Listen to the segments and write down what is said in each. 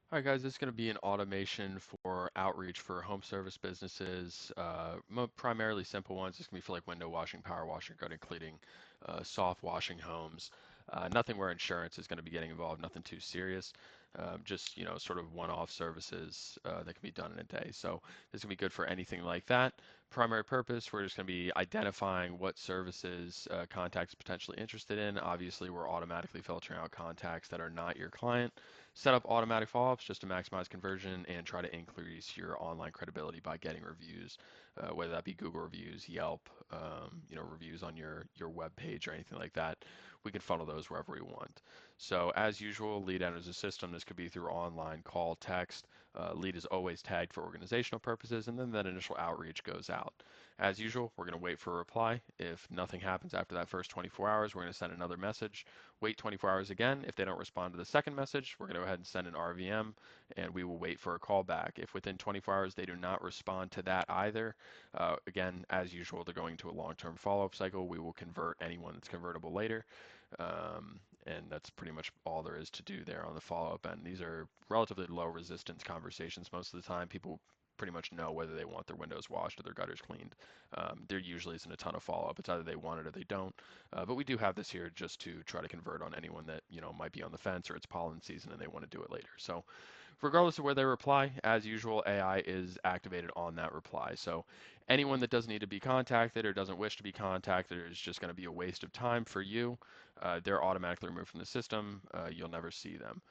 All right, guys, this is going to be an automation for outreach for home service businesses, primarily simple ones. It's going to be for like window washing, power washing, gutter cleaning, soft washing homes. Nothing where insurance is going to be getting involved, nothing too serious. Just, sort of one-off services that can be done in a day. So this is going to be good for anything like that. Primary purpose, we're just going to be identifying what services contacts potentially interested in. Obviously, we're automatically filtering out contacts that are not your client. Set up automatic follow-ups just to maximize conversion and try to increase your online credibility by getting reviews, whether that be Google reviews, Yelp, reviews on your web page or anything like that. We can funnel those wherever we want. So as usual, lead enters the system. This could be through online, call, text. Lead is always tagged for organizational purposes, and then that initial outreach goes out. As usual, we're going to wait for a reply. If nothing happens after that first 24 hours, we're going to send another message. Wait 24 hours again. If they don't respond to the second message, we're going to go ahead and send an RVM and we will wait for a call back. If within 24 hours they do not respond to that either, again, as usual, they're going to a long-term follow-up cycle. We will convert anyone that's convertible later. And that's pretty much all there is to do there on the follow-up end. These are relatively low resistance conversations most of the time. People pretty much know whether they want their windows washed or their gutters cleaned. There usually isn't a ton of follow-up. It's either they want it or they don't. But we do have this here just to try to convert on anyone that might be on the fence or it's pollen season and they want to do it later. So regardless of where they reply, as usual, AI is activated on that reply. So anyone that doesn't need to be contacted or doesn't wish to be contacted is just going to be a waste of time for you. They're automatically removed from the system. You'll never see them.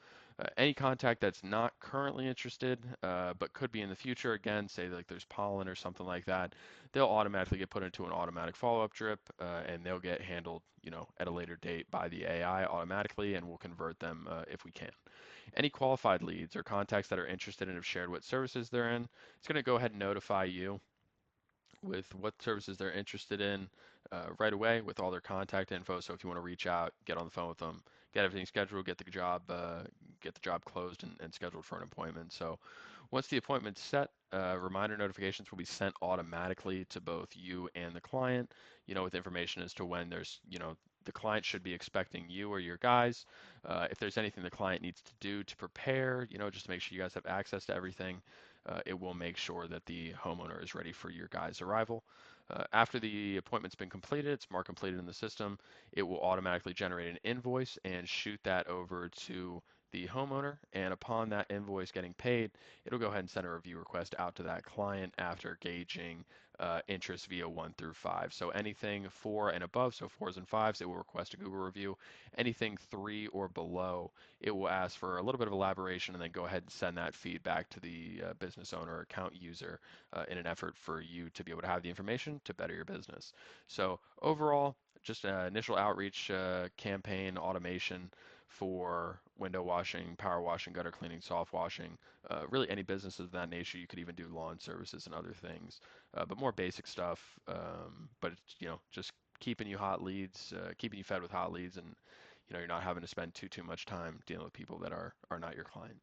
Any contact that's not currently interested but could be in the future, again, say like there's pollen or something like that, they'll automatically get put into an automatic follow-up drip and they'll get handled, at a later date by the AI automatically, and we'll convert them if we can. Any qualified leads or contacts that are interested and have shared what services they're in, it's going to go ahead and notify you with what services they're interested in right away with all their contact info. So if you want to reach out, get on the phone with them, get everything scheduled, get the job closed and scheduled for an appointment. So once the appointment's set, reminder notifications will be sent automatically to both you and the client, with information as to when the client should be expecting you or your guys. If there's anything the client needs to do to prepare, just to make sure you guys have access to everything, it will make sure that the homeowner is ready for your guys' arrival. After the appointment's been completed, it's marked completed in the system, it will automatically generate an invoice and shoot that over to the homeowner. And upon that invoice getting paid, it'll go ahead and send a review request out to that client after gauging interest via 1 through 5. So anything 4 and above, so 4s and 5s, it will request a Google review. Anything 3 or below, it will ask for a little bit of elaboration and then go ahead and send that feedback to the business owner or account user in an effort for you to be able to have the information to better your business. So overall, just an initial outreach campaign automation for window washing, power washing, gutter cleaning, soft washing, really any businesses of that nature. You could even do lawn services and other things, but more basic stuff. But it's, just keeping you hot leads, keeping you fed with hot leads, and you're not having to spend too much time dealing with people that are not your client.